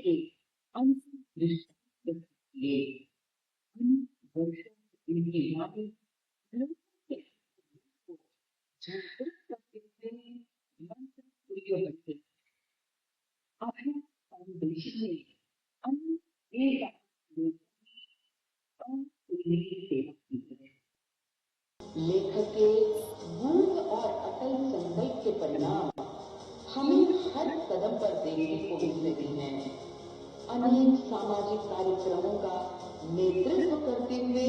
के अंतिम दृष्टि लिए इनकी वाणी लोगों के को जागृत करते हुए मंत्र प्रिय बनते। अभय फाउंडेशन ने अन्य एक सेवा की है। लेखक के गूढ़ और अटल संकल्प के परिणाम हमें हर कदम पर देखने को मिल रही हैं। अनेक सामाजिक कार्यक्रमों का नेतृत्व करते हुए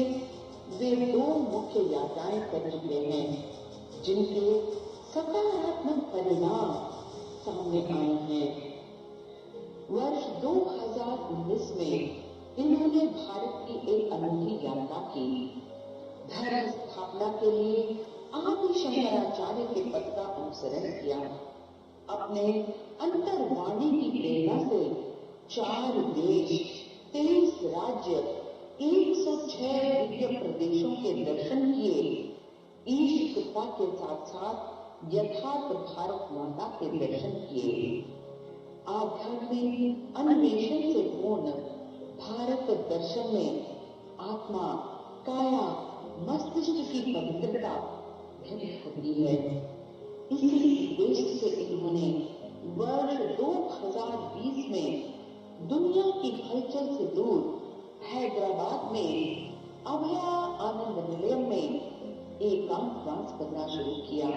वे दो मुख्य यात्राएं कर चुके हैं, जिनके सकारात्मक परिणाम सामने आए हैं। वर्ष 2019 में इन्होंने भारत की एक अनूठी यात्रा की। धर्म स्थापना के लिए आदि शंकराचार्य के पथ का अनुसरण किया। अपने अंतर्वाणी की प्रेरणा से 4 देश, 23 राज्य, 106 दिव्य प्रदेशों के दर्शन किए। ईश कृपा के साथ साथ यथार्थ भारत माता के दर्शन किए। आध्यात्मिक अन्वेषण से पूर्ण भारत दर्शन में आत्मा, काया, मस्तिष्क की पवित्रता व्यक्त होती है। इसी उद्देश्य से इन्होंने वर्ष 2020 में दुनिया की हलचल से दूर हैदराबाद में अभया आनंद निलयम में एकांतवास करना शुरू किया।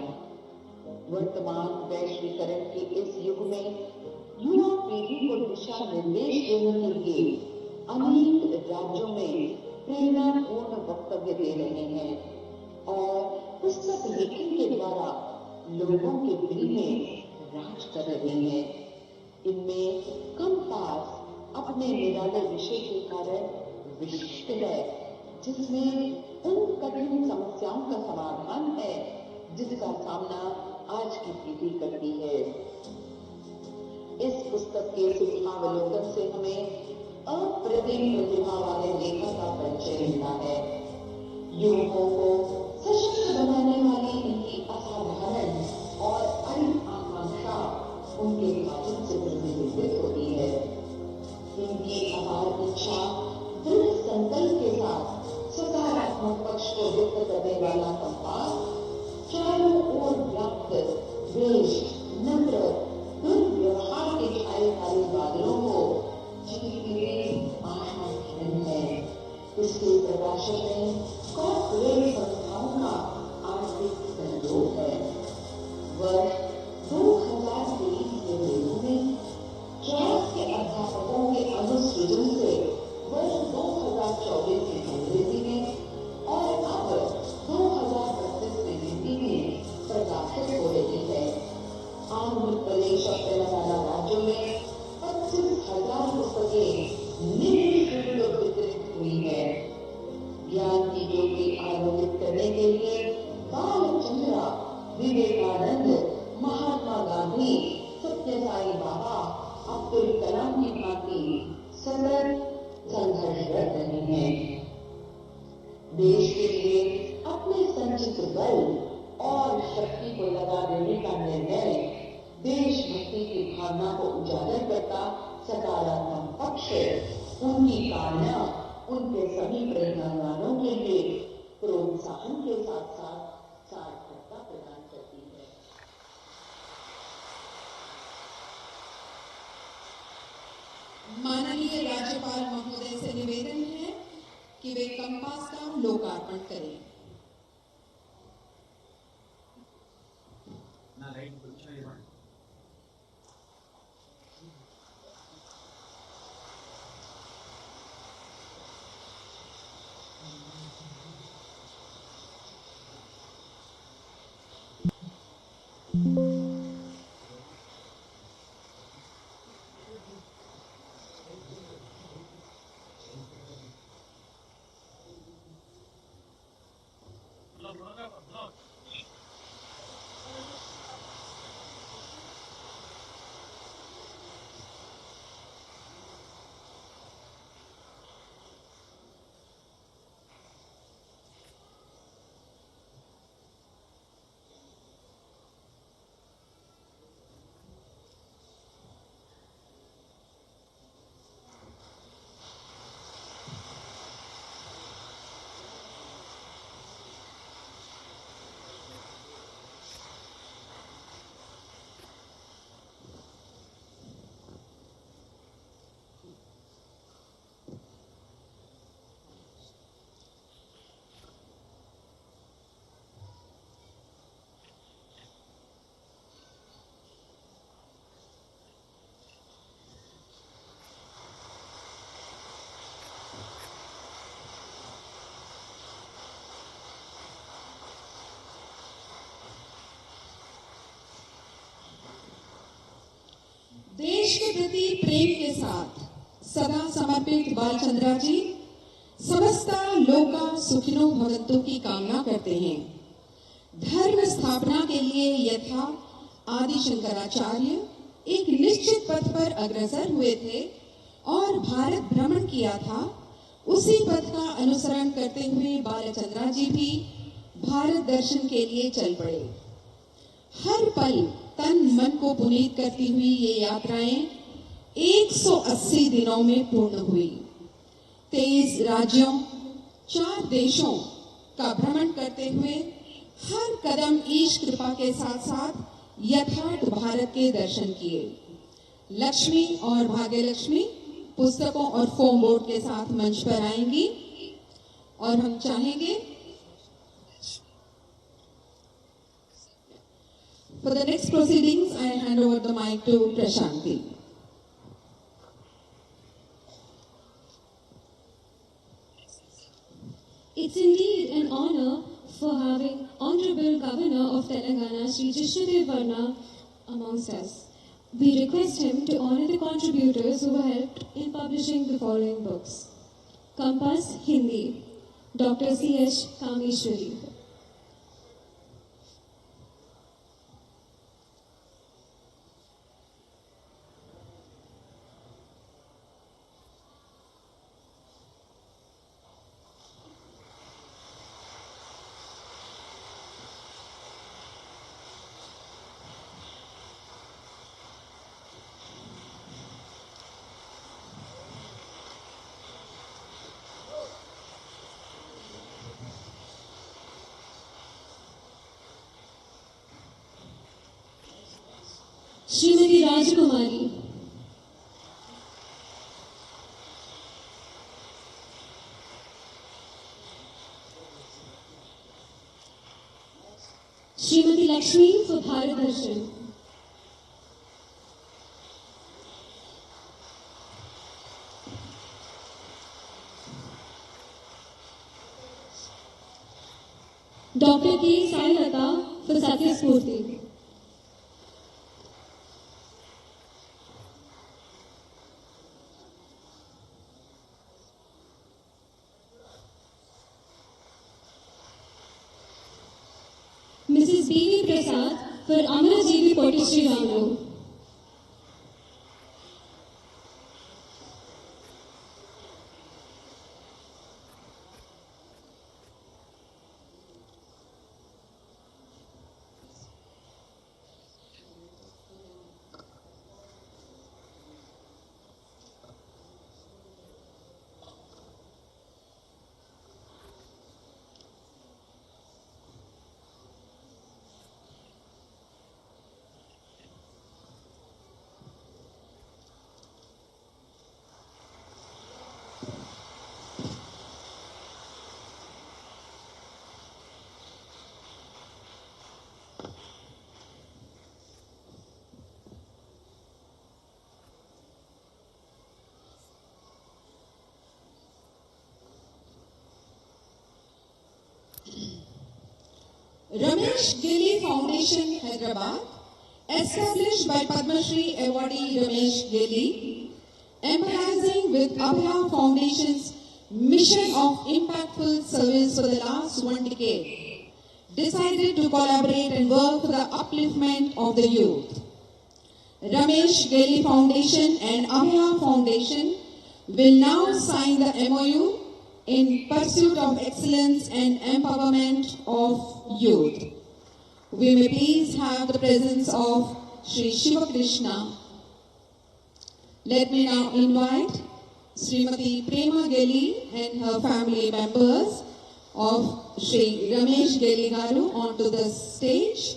वर्तमान वैश्वीकरण के इस युग में युवा पीढ़ी को दिशा निर्देश देने के लिए अनेक राज्यों में प्रेरणापूर्ण वक्तव्य दे रहे हैं और पुस्तक लेखन के द्वारा लोगों के दिल में राज कर रहे हैं। इनमें कंपास अपने निराले विषय के कारण विशिष्ट है, जिसमें उन कठिन समस्याओं का समाधान है जिसका सामना आज की पीढ़ी करती है। इस पुस्तक के सुखावलोकन से हमें अप्रतिम प्रतिभा वाले लेखक का परिचय मिलता है। युवकों को सशक्त बनाने वाली इनकी असाधारण और अड़ी आकांक्षा उनके माध्यम से प्रतिबिंबित होती है। इनकी अपार इच्छा, दृढ़ संकल्प के साथ सकारात्मक पक्ष को व्यक्त करने वाला कंपास चारों ओर व्याप्त द्वेष, नफरत, दुर्व्यवहार के छाए वाले बादलों को इसके प्रकाशन में कॉर्पोरेट संस्थाओं का आर्थिक सहयोग है। वर्ष 2023 के दिनों में 40 के अध्यापकों के अनुसृजन से वर्ष 2024 में अंग्रेजी में और अब 2025 में हिंदी में प्रकाशित हो रही है। आंध्र प्रदेश और तेलंगाना राज्यों में 25,000 पुस्तकें निःशुल्क वितरित हुई है। ज्ञान की ज्योति आलोकित करने के लिए बालचंद्रा, विवेकानंद, महात्मा गांधी, सत्य साई बाबा, अब्दुल कलाम की भांति सतत संघर्षरत रहे हैं। देश के लिए अपने संचित बल और शक्ति को लगा देने का निर्णय देशभक्ति की भावना को उजागर करता सकारात्मक पक्ष उनकी कामना उनके सभी प्रेरणावानों के लिए प्रोत्साहन के साथ साथ सार्थकता प्रदान करती है। माननीय राज्यपाल महोदय से निवेदन है कि वे कंपास का लोकार्पण करें। देश के प्रति प्रेम के साथ सदा समर्पित बालचंद्र जी समस्ता लोका सुखिनो भवन्तु की कामना करते हैं। धर्म स्थापना के लिए यथा आदि शंकराचार्य एक निश्चित पथ पर अग्रसर हुए थे और भारत भ्रमण किया था, उसी पथ का अनुसरण करते हुए बालचंद्र जी भी भारत दर्शन के लिए चल पड़े। हर पल तन मन को पुनीत करती हुई ये यात्राएं 180 दिनों में पूर्ण हुई। 23 राज्यों 4 देशों का भ्रमण करते हुए हर कदम ईश कृपा के साथ साथ यथार्थ भारत के दर्शन किए। लक्ष्मी और भाग्यलक्ष्मी पुस्तकों और फोम बोर्ड के साथ मंच पर आएंगी और हम चाहेंगे for the next proceedings I hand over the mic to Prashanti. It's indeed an honor for having Honorable Governor of Telangana, Sri Jishnadev Varma, amongst us. We request him to honor the contributors who helped in publishing the following books. Compass, Hindi, Dr. C.H. Kameshwari. Shrimati Rajkumari, Shrimati Lakshmi for Bharat Darshan, doctor के साई लता for सत्य स्फूर्ति, Mrs. B.V. Prasad for Amarajeevi Poti Sri Ramu. Ramesh Geli Foundation, Hyderabad, established by Padma Shri awardee Ramesh Geli, empathizing with Abha Foundation's mission of impactful service for the last 1 decade, decided to collaborate and work for the upliftment of the youth. Ramesh Geli Foundation and Abha Foundation will now sign the MOU in pursuit of excellence and empowerment of youth. We may please have the presence of Sri Shiva Krishna. Let me now invite Srimati Prema Geli and her family members of Sri Ramesh Geli Garu onto the stage.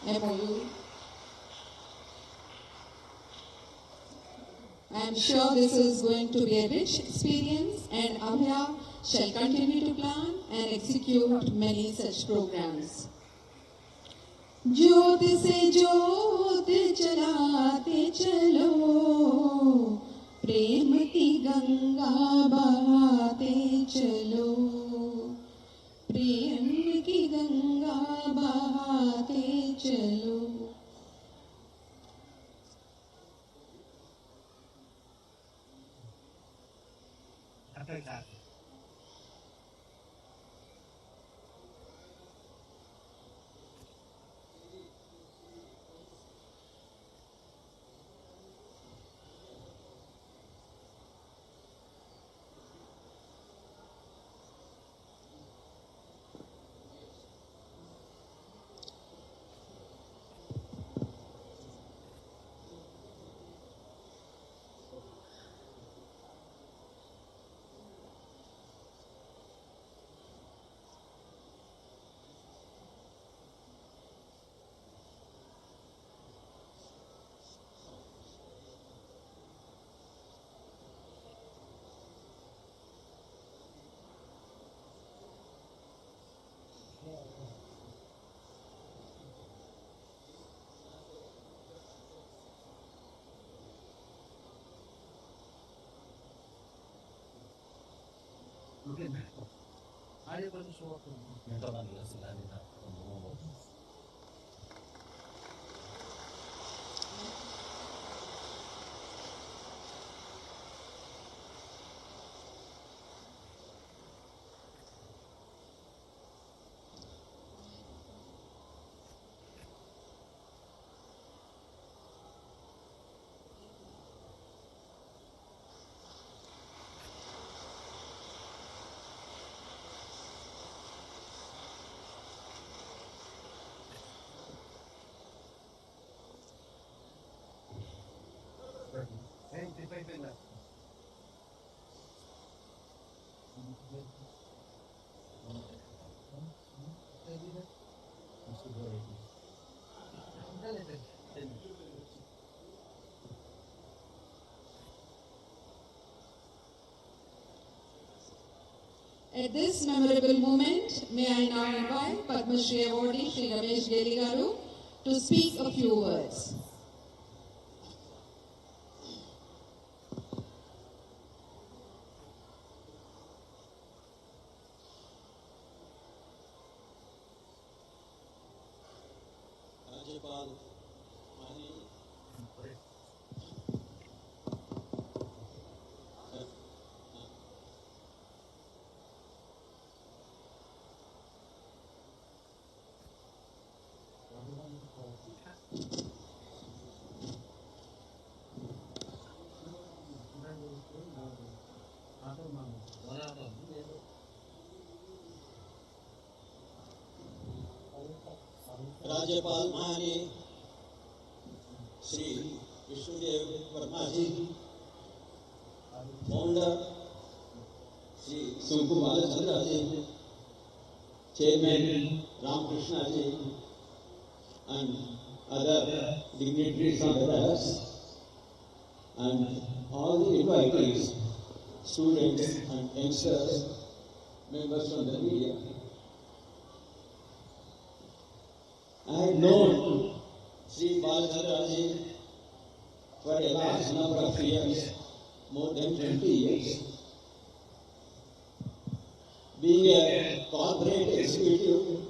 MOU. I am sure this is going to be a rich experience, and Abhaya shall continue to plan and execute many such programs. ज्योत से ज्योत जलाते चलो, प्रेम की गंगा बहाते चलो, प्रेम की गंगा बहाते चलो. At this memorable moment, may I now invite Padma Shri awardee Shri Ramesh Geli Garu to speak a few words. राज्यपाल महारानी Shri Vishnudev Varma ji, founder Shri Sunku Balachandra ji, chairman Ramakrishna ji, and other dignitaries of the dais, and all the invitees, students and youngsters, members from the media. I have known Sri Balachandra ji for a large number of years, more than 20 years. Being a corporate executive,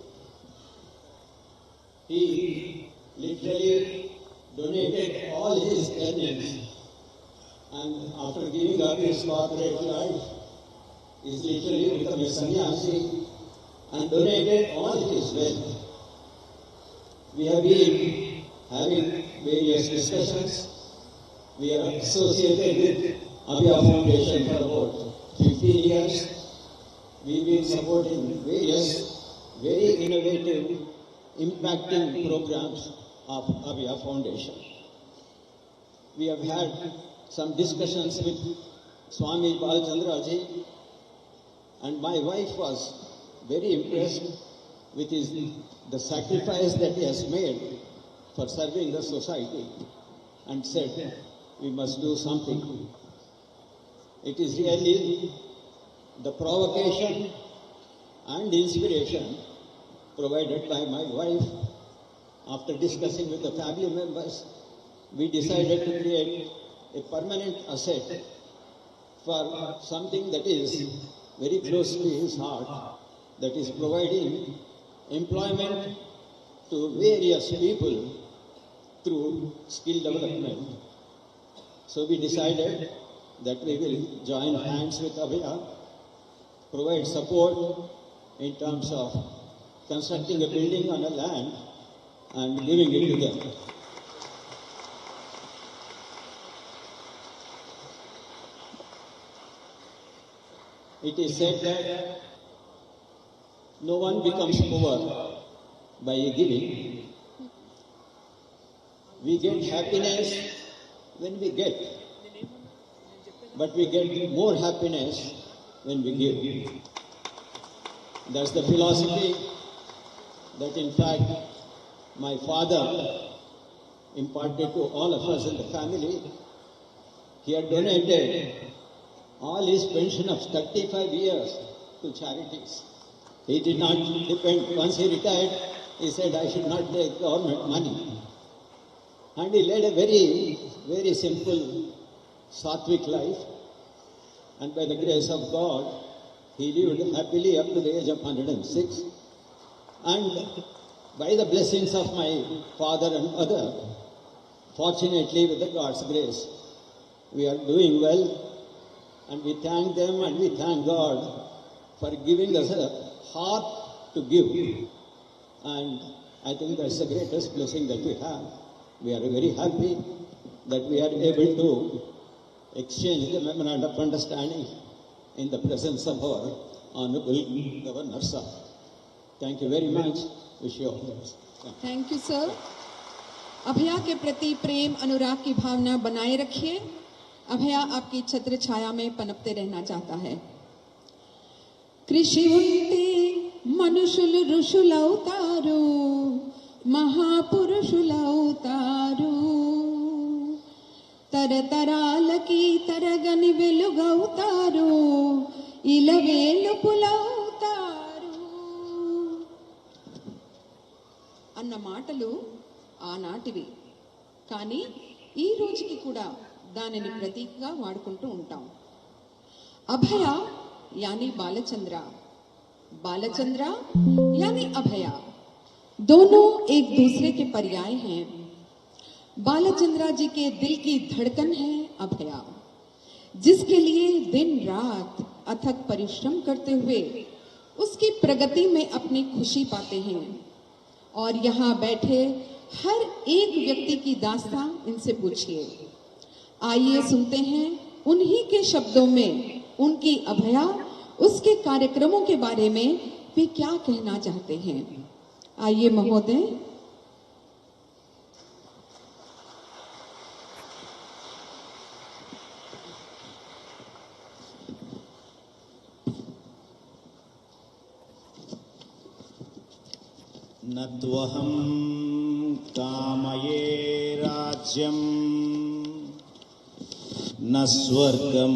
he literally donated all his earnings, and after giving up his corporate life, he's literally become a sannyasi and donated all his wealth. We have been having various discussions. We are associated with Abhaya Foundation for about 15 years. We've been supporting various very innovative, impacting programs of Abhaya Foundation. We have had some discussions with Swami Balachandra ji, and my wife was very impressed with the sacrifice that he has made for serving the society and said, we must do something. It is really the provocation and inspiration provided by my wife. After discussing with the family members, we decided to create a permanent asset for something that is very close to his heart, that is providing employment to various people through skill development. So we decided that we will join hands with Abhaya, provide support in terms of constructing a building on a land and giving it to them. It is said that no one becomes poor by giving. We get happiness when we get, but we get more happiness when we give. That's the philosophy that in fact my father imparted to all of us in the family. He had donated all his pension of 35 years to charities. He did not depend. Once he retired, he said, I should not take government money. And he led a very, very simple, sattvic life. And by the grace of God, he lived happily up to the age of 106. And by the blessings of my father and mother, fortunately with the God's grace, we are doing well. And we thank them and we thank God for giving us a heart to give. And I think that's the greatest blessing that we have. We are very happy that we are able to exchange the memorandum of understanding in the presence of our Honorable Governor Sir. Thank you very much. Wish you all the best. Thank you sir. Abhaya के प्रति प्रेम अनुराग की भावना बनाए रखिए। अभया आपकी छत्र छाया में पनपते रहना चाहता है। कृषि उन्ते मनुष्युल ऋषुलौतारो महापुरुषुलौतारो तरतराल की तरगनि వెలుగౌతారు ఇలవేలు పులౌతారు అన్న మాటలు ఆనాటివి, కానీ ఈ రోజుకి కూడా దానిని ప్రతీకగా వాడుకుంటూ ఉంటాం। अभय यानी बालचंद्र, बालचंद्र यानी अभय, दोनों एक दूसरे के पर्याय हैं। बालचंद्र जी के दिल की धड़कन है अभया, जिसके लिए दिन रात अथक परिश्रम करते हुए उसकी प्रगति में अपनी खुशी पाते हैं। और यहाँ बैठे हर एक व्यक्ति की दास्तां इनसे पूछिए। आइए सुनते हैं उन्हीं के शब्दों में उनकी अभया, उसके कार्यक्रमों के बारे में वे क्या कहना चाहते हैं। आइए महोदय। न त्वहं कामये राज्यम् न स्वर्गं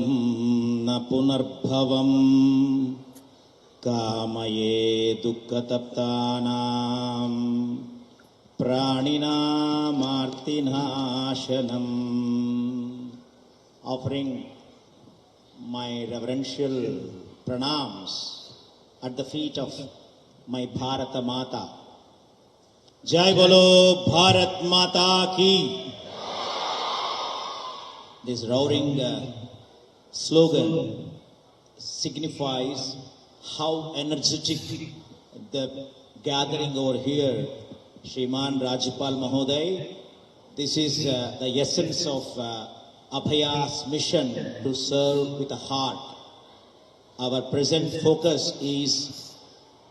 न पुनर्भवम् कामये दुःखतप्तानां प्राणिनामार्तिनाशनम्। Offering my reverential pranams at the feet of my Bharata Mata. Jai Bolo Bharat Mata Ki. This roaring slogan signifies how energetic the gathering over here, Shriman Rajyapal Mahoday. This is the essence of Abhaya's mission to serve with a heart. Our present focus is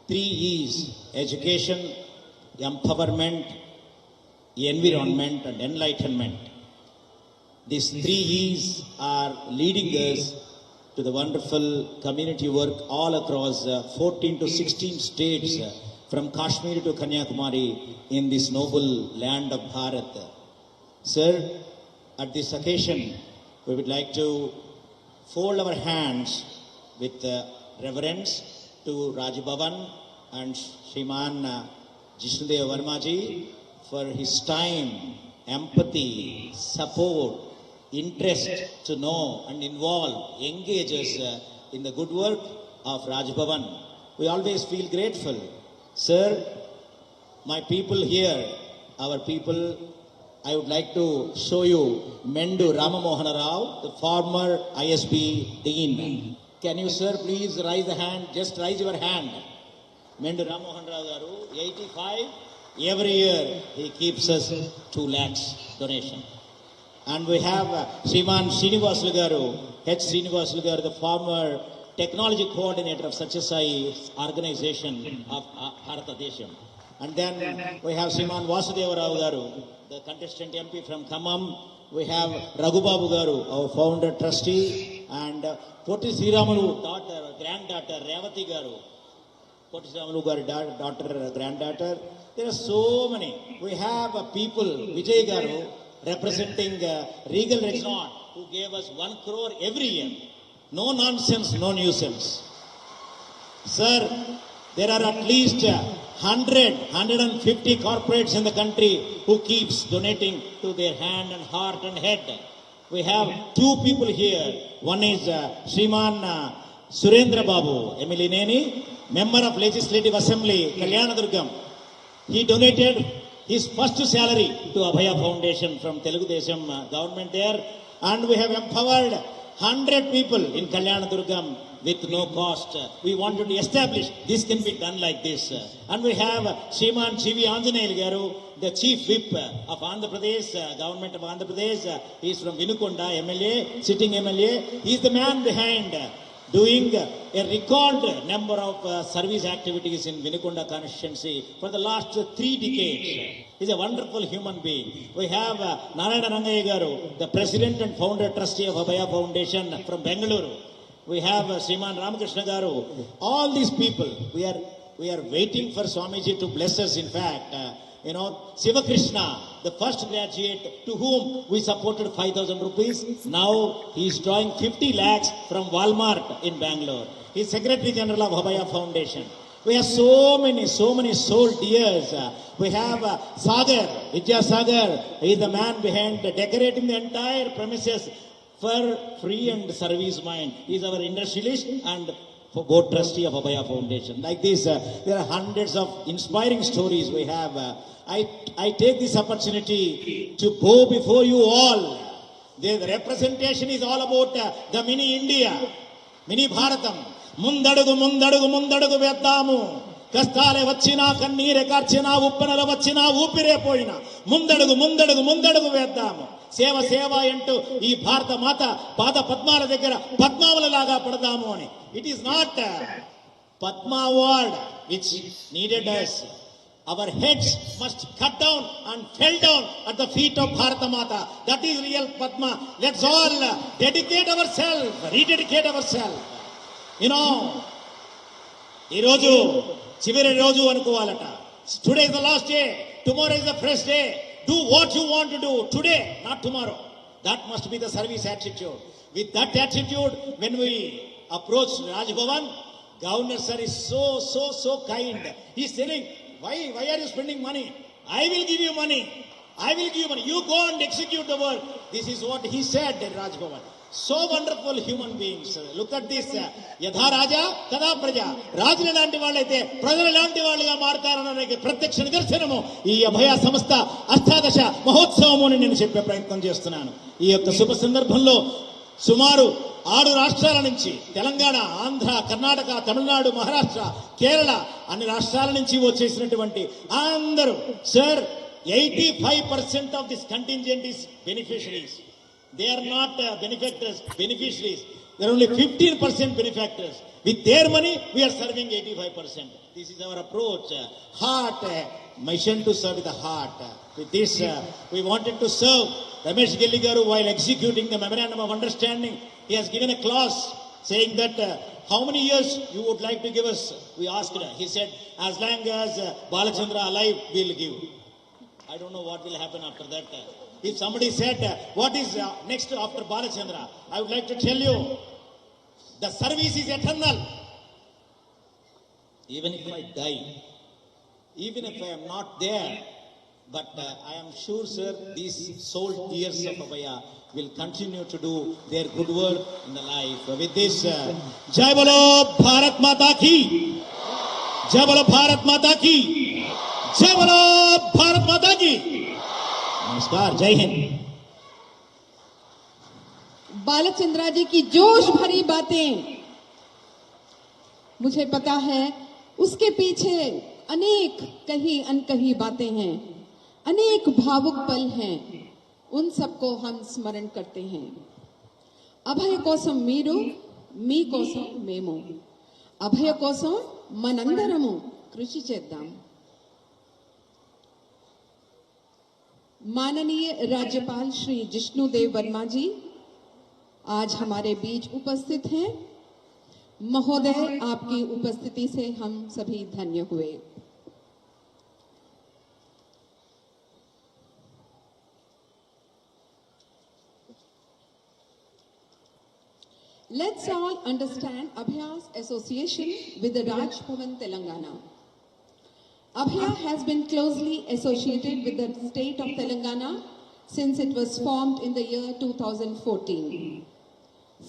3 E's: education, empowerment, environment and enlightenment. These 3 E's are leading us to the wonderful community work all across 14 to 16 states from Kashmir to Kanyakumari in this noble land of Bharat. Sir, at this occasion, we would like to fold our hands with reverence to Raj Bhavan and Shriman Jishnudev Varmaji for his time, empathy, support, interest to know and involve, engage us in the good work of Raj Bhavan. We always feel grateful. Sir, my people here, our people, I would like to show you Mendu Ramamohana Rao, the former ISB Dean. Can you, sir, please raise the hand? Just raise your hand. Mendu Ramamohana Rao garu, 85. Every year he keeps us 2 lakhs donation. And we have Shriman Srinivasu garu, H. Srinivasu garu, the former technology coordinator of Satyasai organization of Bharata Desham. And then we have Shriman Vasudeva Rao garu, the contestant MP from Khammam. We have Raghubabu garu, our founder trustee, and Poti Sriramalu, daughter, granddaughter, Revati garu. Poti Sriramalu garu, daughter, granddaughter. There are so many. We have people, Vijay garu, representing Regal Resort, who gave us 1 crore every year. No nonsense, no nuisance. Sir, there are at least 150 corporates in the country who keeps donating to their hand and heart and head. We have 2 people here. One is Shriman Surendra Babu, Emily Neni, member of Legislative Assembly, Kalyanadurgam. He donated his first salary to Abhaya Foundation from Telugu Desam government there. And we have empowered 100 people in Kalyanadurgam with no cost. We wanted to establish this can be done like this. And we have Shriman G.V. Anjaneyal Garu, the chief whip of Andhra Pradesh, government of Andhra Pradesh. He is from Vinukonda, MLA, sitting MLA. He is the man behind doing a record number of service activities in Vinukonda constituency for the last 3 decades. He's a wonderful human being. We have Narayana Rangaya Garu, the president and founder trustee of Abhaya Foundation from Bengaluru. We have Sriman Ramakrishna Garu. All these people, we are waiting for Swamiji to bless us. In fact, Siva Krishna, the first graduate to whom we supported 5,000 rupees. Now he is drawing 50 lakhs from Walmart in Bangalore. He is Secretary General of Abhaya Foundation. We have so many soul dears. We have Sagar, Vidya Sagar. He is the man behind decorating the entire premises for free and service mind. He is our industrialist and board trustee of Abhaya Foundation. Like this, there are hundreds of inspiring stories we have. I take this opportunity to go before you all. The representation is all about the mini India, mini Bharatam. Mundadugu, mundadugu, mundadugu veddamu. కష్టాలే వచ్చినా కన్నీరే కార్చినా ఉప్పెనలు వచ్చినా ఊపిరే పోయినా ముందడుగు ముందడుగు ముందడుగు వేద్దాము సేవ సేవ అంటూ ఈ భారత మాత పాద పద్మాల దగ్గర పద్మావలలాగా పడదాము అని. It is not Padma award which needed us. Our heads must cut down and fell down at the feet of Bharata Mata. That is real Padma. Let's all dedicate ourselves, rededicate ourselves. ఈ రోజు చివరి రోజు అనుకోవాలట. Today is the last day. Tomorrow is the fresh day. Do what you want to do today, not tomorrow. That must be the service attitude. With that attitude, when we approach Raj Bhavan, Governor sir is so kind. He is telling, why are you spending money? I will give you money. I will give you money. You go and execute the work. This is what he said in Raj Bhavan. So wonderful human beings. Look at this. Yadha Raja, Tada Praja. Rajula lanti vaalaithe, Prajala lanti vaalaga maartaranadaniki pratyaksh nidarsanamu ee Abhaya Samastha Ashtadasha Mahotsavam ani nenu cheppe prayatham chestunnanu. Ee yokka shubha sandarbhamlo సుమారు 6 రాష్ట్రాల నుంచి తెలంగాణ, ఆంధ్ర, కర్ణాటక, తమిళనాడు, మహారాష్ట్ర, కేరళ అన్ని రాష్ట్రాల నుంచి వచ్చేసినటువంటి అందరూ sir 85% of this contingent is beneficiaries. They are not benefactors, beneficiaries. They are only 15% benefactors. With their money, we are serving 85%. This is our approach. Heart, mission to serve with the heart. With this, we wanted to serve Ramesh Gelli Garu while executing the memorandum of understanding. He has given a clause saying that how many years you would like to give us? We asked. He said, as long as Balachandra alive, we'll give. I don't know what will happen after that. If somebody said, what is next after Balachandra? I would like to tell you, the service is eternal. Even if I die, even if I am not there, but I am sure, sir, these soul tears of Abhaya will continue to do their good work in the life. With this, Jai Bolo Bharat Mata Ki, Jai Bolo Bharat Mata Ki, Jai Bolo Bharat Mata Ki. Namaskar, Jai Hind. Balachandra जी की जोश भरी बातें, मुझे पता है उसके पीछे अनेक कही अनकही बातें हैं, अनेक भावुक पल हैं, उन सबको हम स्मरण करते हैं. अभय कोसम मीरू मी कोसम मेमो, अभय कोसम मనందరము कृषि చేద్దాం. माननीय राज्यपाल श्री जिष्णुदेव वर्मा जी आज हमारे बीच उपस्थित हैं. महोदय, आपकी उपस्थिति से हम सभी धन्य हुए. Let's all understand Abhaya's association with the Raj Bhavan Telangana. Abhaya has been closely associated with the state of Telangana since it was formed in the year 2014.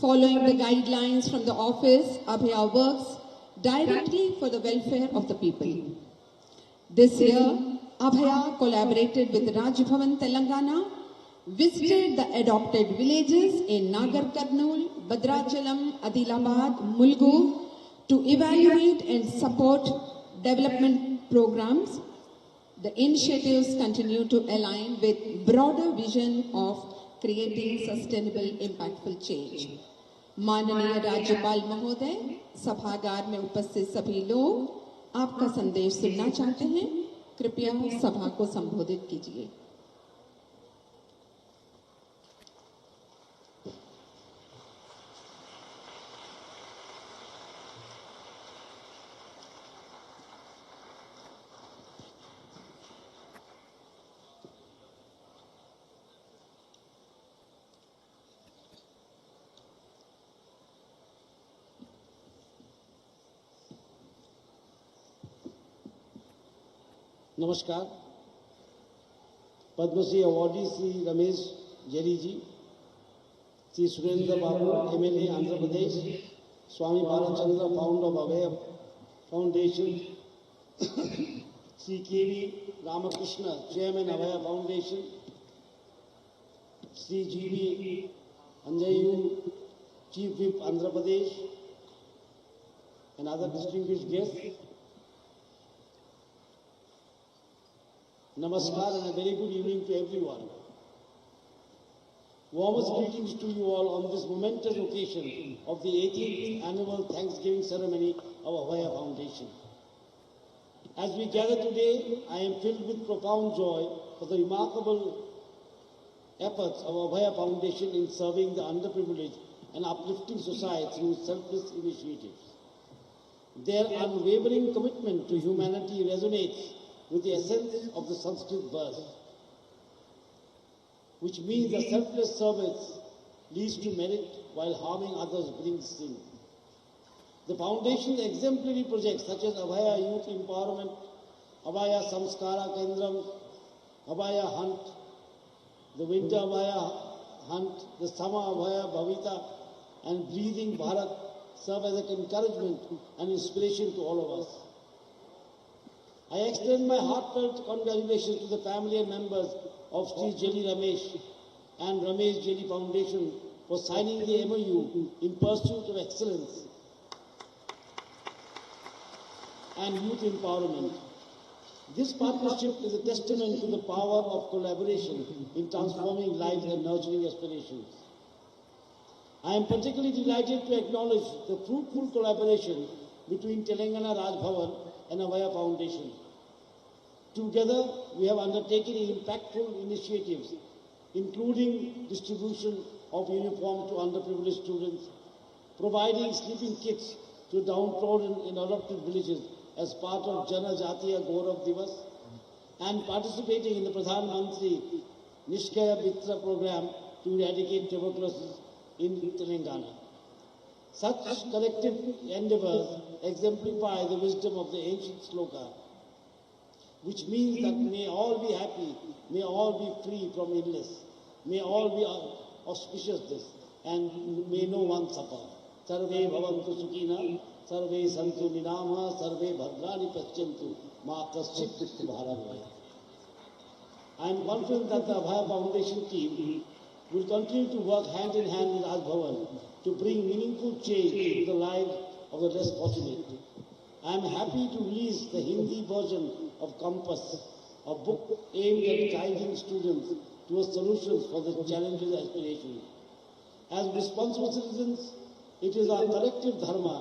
Following the guidelines from the office, Abhaya works directly for the welfare of the people. This year, Abhaya collaborated with Raj Bhavan Telangana, visited the adopted villages in Nagar Karnool, Badrachalam, Adilabad, Mulgu to evaluate and support development programs. The initiatives continue to align with broader vision of creating sustainable, impactful change. माननीय राज्यपाल महोदय, सभागार में उपस्थित सभी लोग आपका संदेश सुनना चाहते हैं. कृपया सभा को संबोधित कीजिए. नमस्कार. Padmashri awardee Shri Ramesh Jeri ji, Shri Surendra Babu MLA Andhra Pradesh, Swami Balachandra founder of Abhay foundation, Shri KV Ramakrishna chairman Abhay foundation, Shri GV अंजयू chief whip Andhra Pradesh, and other distinguished guests. Namaskar and a very good evening to everyone. Warmest greetings to you all on this momentous occasion of the 18th annual Thanksgiving ceremony of Abhaya Foundation. As we gather today, I am filled with profound joy for the remarkable efforts of Abhaya Foundation in serving the underprivileged and uplifting society through selfless initiatives. Their unwavering commitment to humanity resonates with the essence of the Sanskrit verse, which means that selfless service leads to merit while harming others brings sin. The Foundation's exemplary projects such as Abhaya Youth Empowerment, Abhaya Samskara Kendram, Abhaya Hunt, the Winter Abhaya Hunt, the Summer Abhaya Bhavita, and Breathing Bharat serve as an encouragement and inspiration to all of us. I extend my heartfelt congratulations to the family and members of Sri Jelly Ramesh and Ramesh Jelly Foundation for signing the MOU in pursuit of excellence and youth empowerment. This partnership is a testament to the power of collaboration in transforming lives and nurturing aspirations. I am particularly delighted to acknowledge the fruitful collaboration between Telangana Raj Bhavan and Abhaya Foundation. Together, we have undertaken impactful initiatives, including distribution of uniforms to underprivileged students, providing sleeping kits to downtrodden and adopted villages as part of Jana Jatiya Gaurav Divas, and participating in the Pradhan Mantri Nishkaya Mitra program to eradicate tuberculosis in Telangana. Such collective endeavors exemplify the wisdom of the ancient sloka, which means that may all be happy, may all be free from illness, may all be auspiciousness, and may no one suffer. Sarve bhavantu sukhina, sarve santu nirama, sarve bhadrani paschyantu, ma kaschit dukkha bharavaya. I am confident that the Abhaya Foundation team will continue to work hand in hand with Raj Bhavan to bring meaningful change to the lives of the less fortunate. I am happy to release the Hindi version of Compass, a book aimed at guiding students towards solutions for the challenges and aspirations. As responsible citizens, it is our collective dharma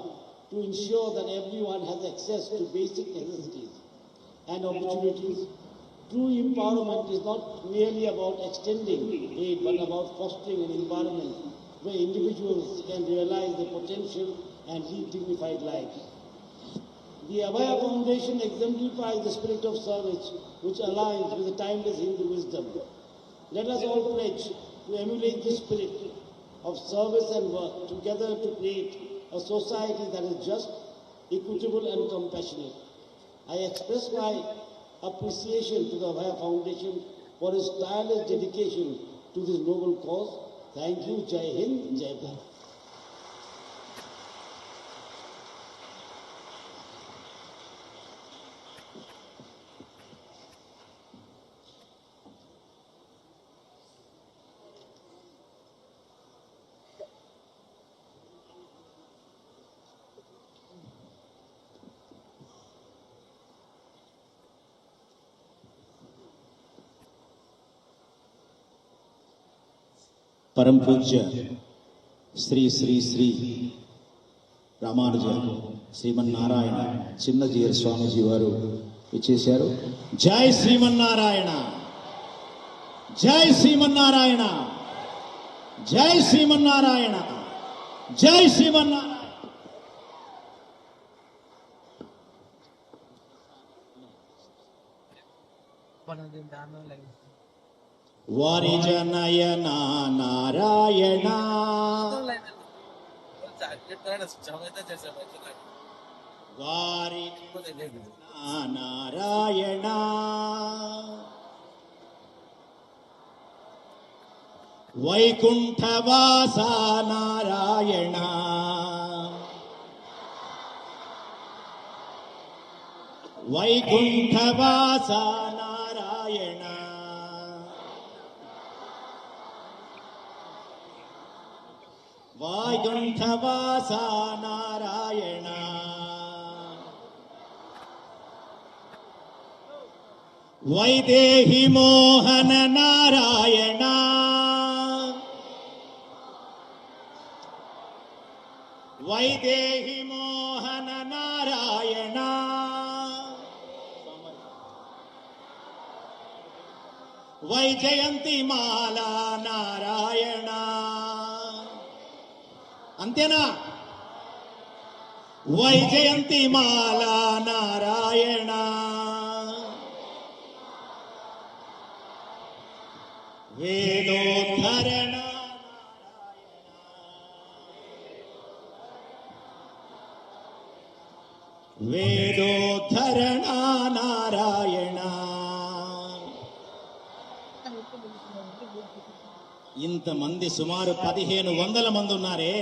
to ensure that everyone has access to basic necessities and opportunities. True empowerment is not merely about extending aid, but about fostering an environment where individuals can realize their potential and lead dignified lives. The Abhaya Foundation exemplifies the spirit of service which aligns with the timeless Hindu wisdom. Let us all pledge to emulate this spirit of service and work together to create a society that is just, equitable and compassionate. I express my appreciation to the Abhaya Foundation for its tireless dedication to this noble cause. Thank you. Jai Hind, Jai Bharat. परम पूज्य श्री श्री श्री రామానుజ శ్రీమన్నారాయణ చిన్నజీయర్ స్వామీజీ వారు ఇచ్చేశారు. జై శ్రీమన్నారాయణ, జై శ్రీమన్నారాయణ, జై శ్రీమన్నారాయణ, జై శ్రీమన్నారాయణ. వారిజనయన నారాయణ, వారిజన నారాయణ, వైకుంఠవాస నారాయణ, వైకుంఠవాస నారాయణ, వైకుంఠవాస నారాయణ, వైదేహి మోహన నారాయణ, వైదేహి మోహన నారాయణ, వైజయంతి మాలా నారాయణ. అంతేనా? వైజయంతి మాలా నారాయణ, వేదోద్ధరణ నారాయణ, వేదోద్ధరణ నారాయణ. ఇంతమంది సుమారు 1500 మంది ఉన్నారే,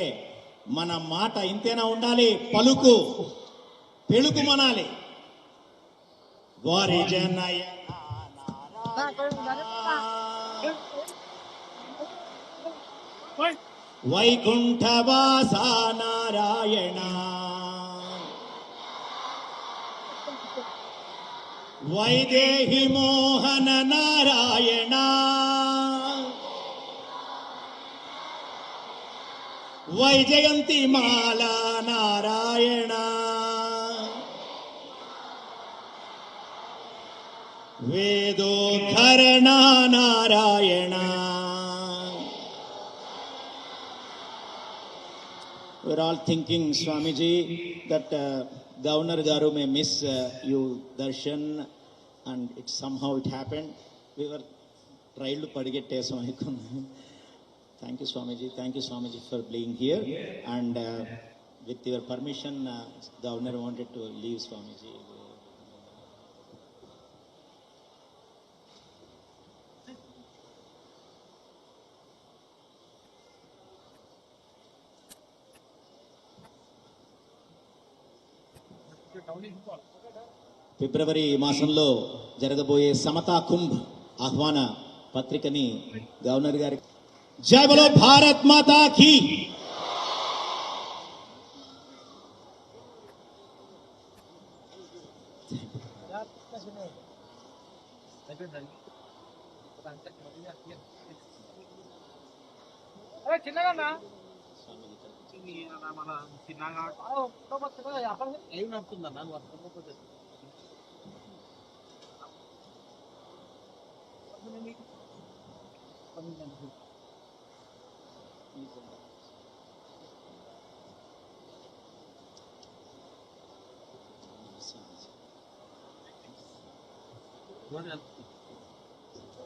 మన మాట ఇంతేనా ఉండాలి? పలుకు పెళుకు మనాలి. వారి జనయ వైకుంఠవాస నారాయణ, వైదేహి మోహన నారాయణ, వైజయంతి మాలా Narayana, వేదోద్ధరణ Narayana. all thinking, Swamiji, that Governor Garu may miss you darshan, and somehow it happened. We were tried to padigettesam anukunna. Thank you, Swamiji, for being here. And with your permission, Governor wanted to leave, Swamiji. ఫిబ్రవరి మాసంలో జరగబోయే సమతా కుంభ్ ఆహ్వాన పత్రికని governor గారి జై బలో భారత్ మాతా key.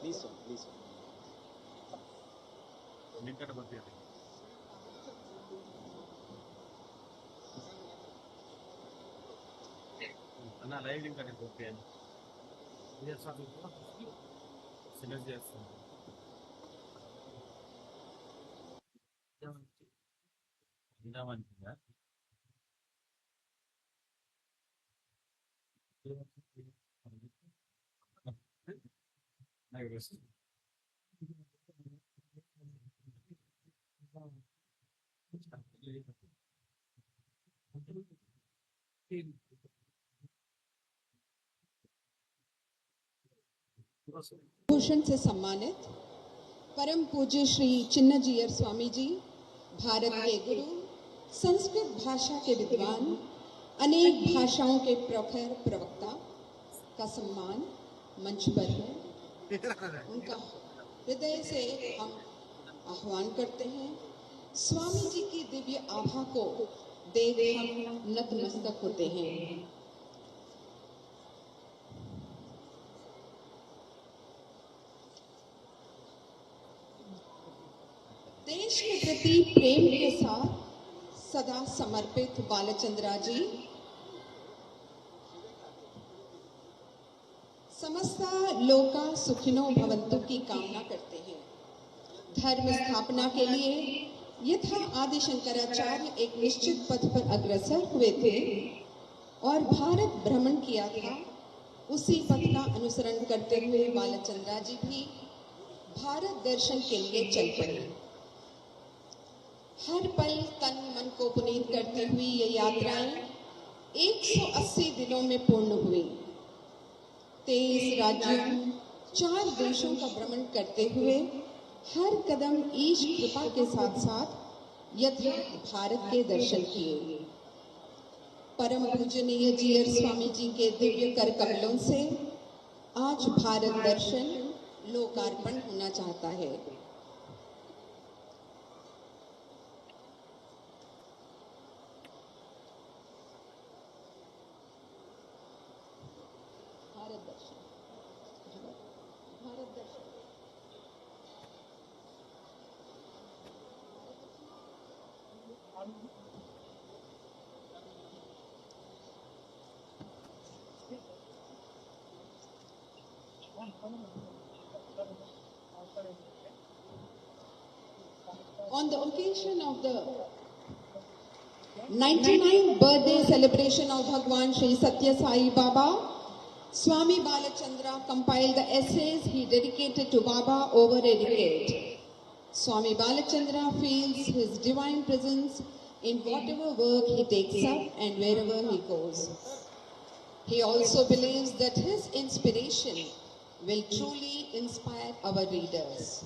Please. అన్న live link అనేది పంపించండి. Select చేస్తాను. ఇందామంటుందా भूषण से सम्मानित परम पूज्य श्री चिन्नजीयर स्वामी जी, भारत के गुरु, संस्कृत भाषा के विद्वान, अनेक भाषाओं के प्रखर प्रवक्ता का सम्मान मंच पर है। उनका हृदय से हम आह्वान करते हैं। स्वामी जी की दिव्य आभा को देख हम नतमस्तक होते हैं। देश के प्रति प्रेम के साथ सदा समर्पित बालचंद्रा जी समस्ता लोका सुखिनो भवन्तु की कामना करते हैं। धर्म स्थापना के लिए यथा आदि शंकराचार्य एक निश्चित पथ पर अग्रसर हुए थे और भारत भ्रमण किया था, उसी पथ का अनुसरण करते हुए बालचंद्रा जी भी भारत दर्शन के लिए चल पड़े। हर पल तन मन को पुनीत करती हुई ये यात्राएं 180 दिनों में पूर्ण हुई। 23 राज्यों, 4 देशों का भ्रमण करते हुए हर कदम ईश कृपा के साथ साथ यथार्थ भारत के दर्शन किए। परम पूजनीय जीयर स्वामी जी के दिव्य कर कमलों से आज भारत दर्शन लोकार्पण होना चाहता है। On the occasion of the 99th birthday celebration of Bhagwan Sri Satya Sai Baba, Swami Balachandra compiled the essays he dedicated to Baba over a decade. Swami Balachandra feels his divine presence in whatever work he takes up and wherever he goes. He also believes that his inspiration will truly inspire our readers.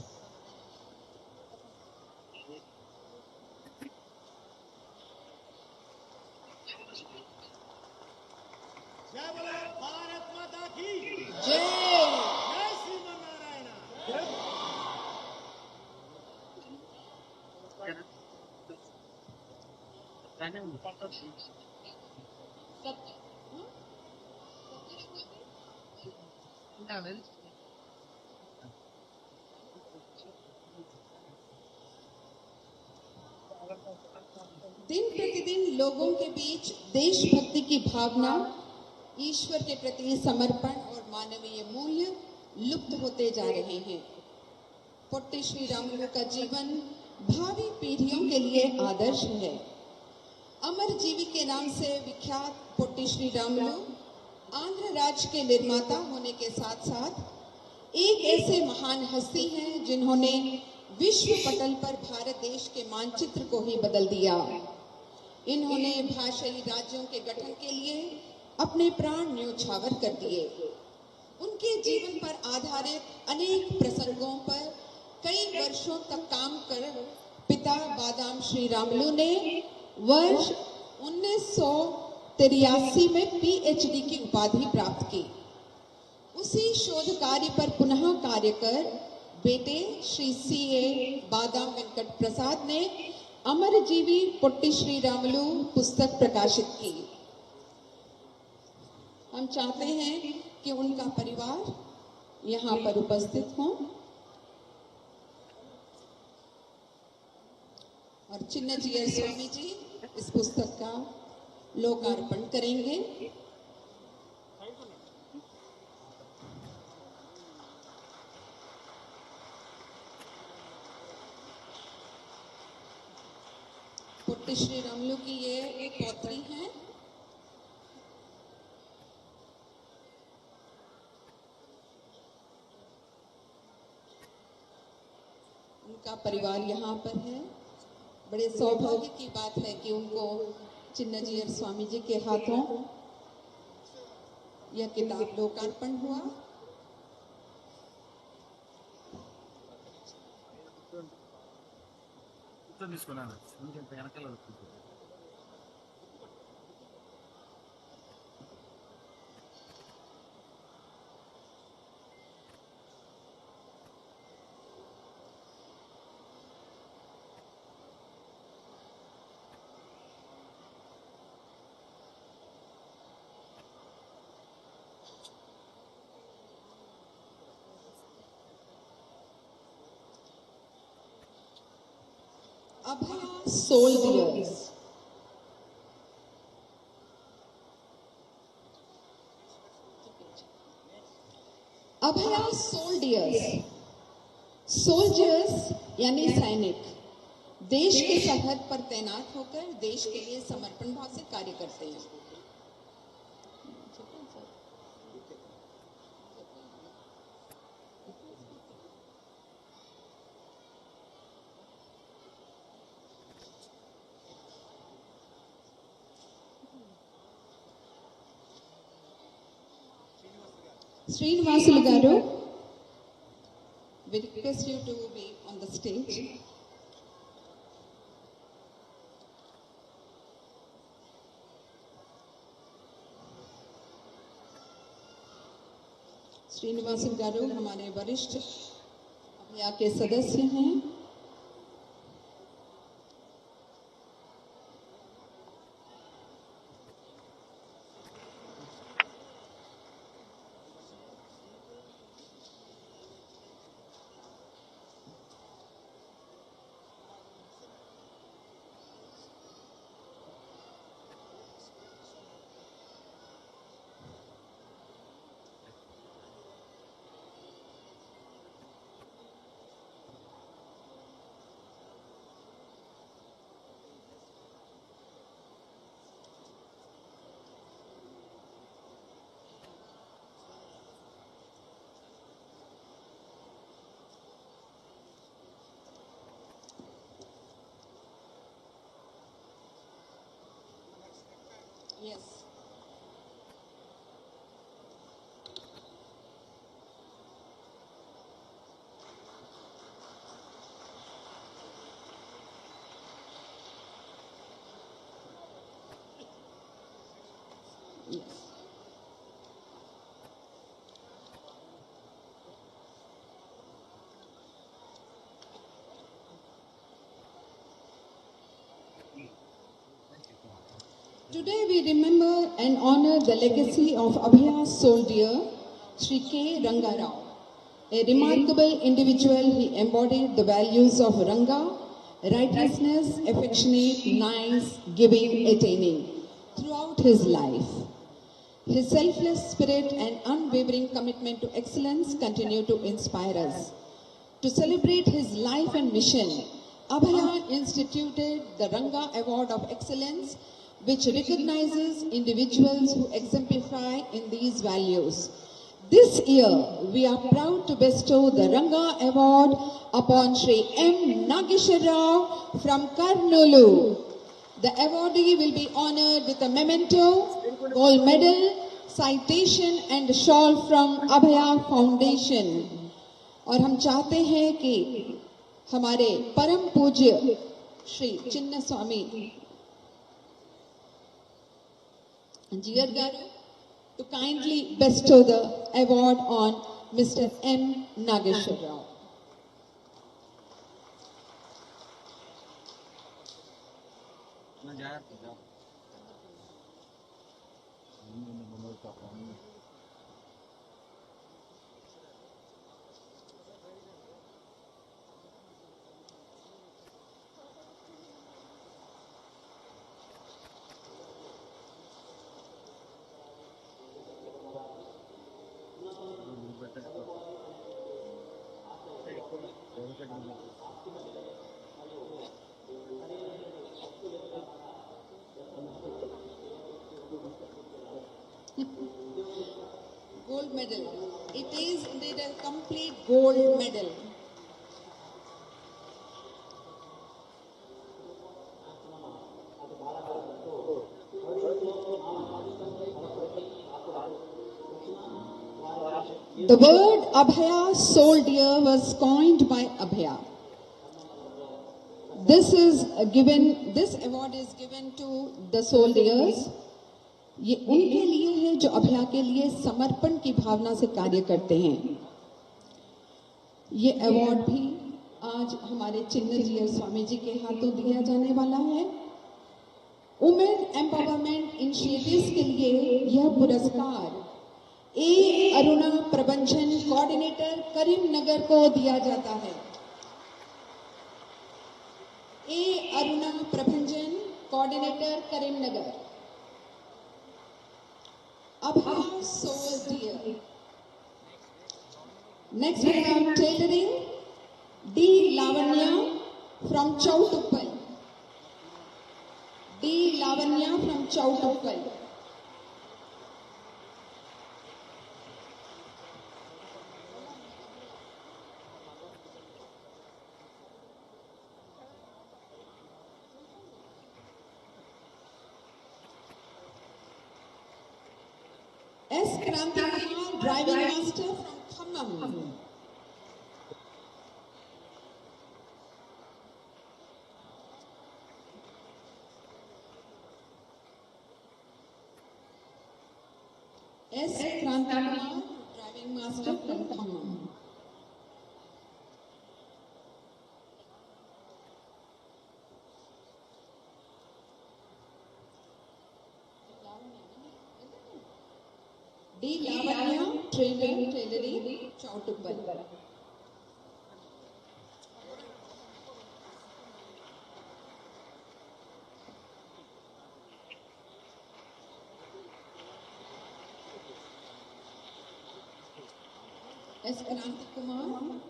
जय बोलो भारत माता की. Jai! जय श्रीमन्नारायण. दिन प्रतिदिन लोगों के बीच देशभक्ति की भावना, ईश्वर के प्रति समर्पण और मानवीय मूल्य लुप्त होते जा रहे हैं। पोट्टी श्री रामुलु का जीवन भावी पीढ़ियों के लिए आदर्श है। अमर जीवी के नाम से विख्यात पोट्टी श्री रामुलु आंध्र राज्य के निर्माता होने के साथ साथ एक ऐसे महान हस्ती हैं जिन्होंने विश्व पटल पर भारत देश के मानचित्र को ही बदल दिया। इन्होंने भाषाई राज्यों के गठन के लिए अपने प्राण न्योछावर कर दिए। उनके जीवन पर आधारित अनेक प्रसंगों पर कई वर्षों तक काम कर पिता बादाम श्री रामुलु ने वर्ष 1983 में पीएचडी की उपाधि प्राप्त की। उसी शोध कार्य पर पुनः कार्य कर बेटे श्री सीए बादाम वेंकट प्रसाद ने अमरजीवी पोट्टी श्री रामुलु पुस्तक प्रकाशित की। हम चाहते हैं कि उनका परिवार यहाँ पर उपस्थित हो और चिन्नजीयर स्वामी जी इस पुस्तक का लोकार्पण करेंगे। पोट्टी श्री रामुलु की ये एक पौत्री है। उनका परिवार यहाँ पर है। बड़े सौभाग्य की बात है कि उनको चिन्नजीयर स्वामी जी के हाथों यह किताब लोकार्पण हुआ। Abhaya soldiers. अभया सोल्डियर्स। सोल्जर्स यानी सैनिक देश के सरहद पर तैनात होकर देश के लिए समर्पण भाव से कार्य करते हैं। Srinivasulu garu, we request you to be on the stage. Srinivasulu गारू हमारे वरिष्ठ अभया के सदस्य हैं। Yes. Yes. Today we remember and honor the legacy of Abhaya's soldier, Sri K. Ranga Rao. A remarkable individual, he embodied the values of Ranga, righteousness, affectionate, nice, giving, attaining, throughout his life. His selfless spirit and unwavering commitment to excellence continue to inspire us. To celebrate his life and mission, Abhaya instituted the Ranga Award of Excellence, which recognizes individuals who exemplify in these values. This year, we are proud to bestow the Ranga Award upon Sri M. Nageshwar Rao from Karnulu. The awardee will be honored with a memento, gold medal, citation and shawl from Abhaya Foundation. और हम चाहते हैं कि हमारे परम पूज्य श्री चिन्न स्वामी Jiyar Garu to kindly bestow the award on Mr. M. Nageshwar Rao. Gold medal. It is indeed a complete gold medal. The word Abhaya, soul dear, was coined by Abhaya. This award is given to the soldiers. ये उनके लिए है जो अभया के लिए समर्पण की भावना से कार्य करते हैं. ये अवार्ड भी आज हमारे चिन्न जीयर स्वामी जी के हाथों दिया जाने वाला है. वुमेन एम्पावरमेंट इनिशिएटिव्स के लिए यह पुरस्कार ए अरुणा प्रबंधन कोऑर्डिनेटर करीमनगर को दिया जाता है. ए अरुणा प्रबंधन coordinator Karimnagar. Abhaya, soul dear. Next we have tailoring. D. Lavanya from Chautuppal. D. Lavanya from Chautuppal. S. Kranti, driving master from Khammam. S. Kranti, driving master from Khammam. D. Lavanya, tailoring, Chautuppal. S. Kranti Kumar.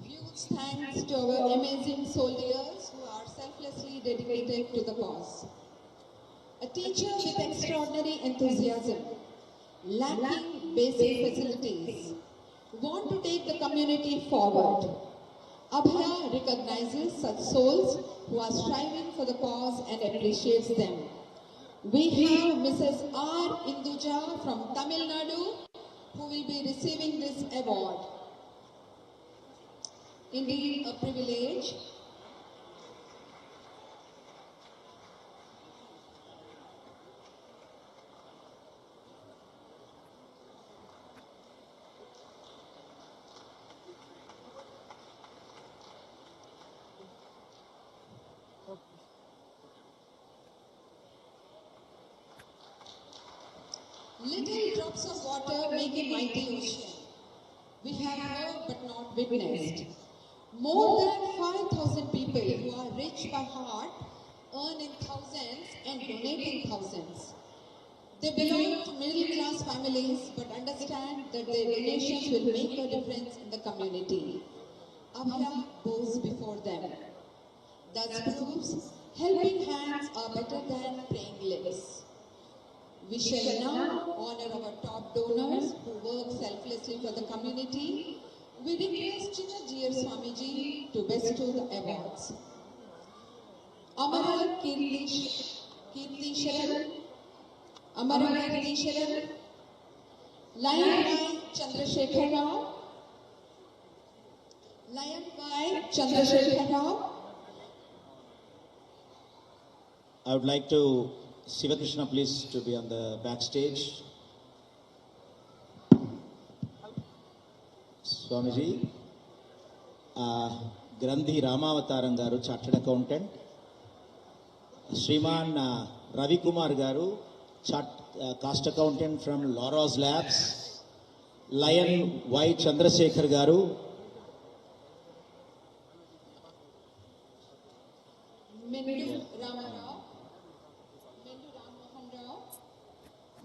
Huge thanks to our amazing soldiers who are selflessly dedicated to the cause. A teacher with extraordinary enthusiasm, lacking basic facilities, want to take the community forward. Abhaya recognizes such souls who are striving for the cause and appreciates them. We have Mrs. R. Induja from Tamil Nadu who will be receiving this award. Indeed, a privilege. Little drops of water make a mighty ocean. We have heard but not witnessed. More than 5,000 people who are rich by heart earn in thousands and donate in thousands. They belong to middle class families but understand that their donations will make a difference in the community. Abhaya bows before them. That proves helping hands are better than praying lips. We shall now honor our top donors who work selflessly for the community. We request Chinnajiyar Swamiji to bestow the awards. Amara Kirti Sharan, Amara Kirti Sharan, Lion by Chandrasekhar Rao, Lion by Chandrasekhar Rao. I would like to Sivakrishna, please, to be on the backstage. Swamiji, Grandhi Ramavataram garu, Chartered Accountant. Shriman Ravi Kumar garu, Cost Accountant from Laura's Labs. Lion Y Chandrasekhar garu. Mendu Ramarao.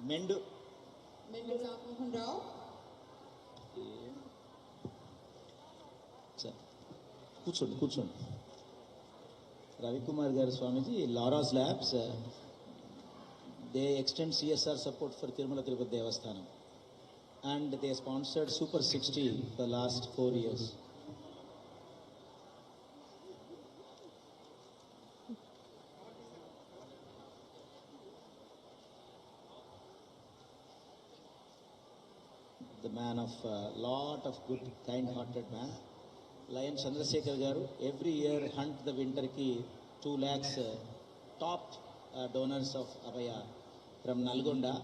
Mendu Rammohan Rao. కూర్చోండి రవికుమార్ గారు Swamiji Laurus labs they extend CSR support for Tirumala Tirupati Devasthanam and they sponsored Super 60 for the last 4 years. The man of lot of good, kind-hearted man. Lion Chandrasekhar garu, every year hunt the winter ki 2 lakhs top donors of Abhaya from Nalgonda.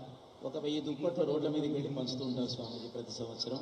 1000 దుప్పట్లు రోడ్ల మీదకి వెళ్ళి పంచుతూ ఉంటారు స్వామీజీ ప్రతి సంవత్సరం.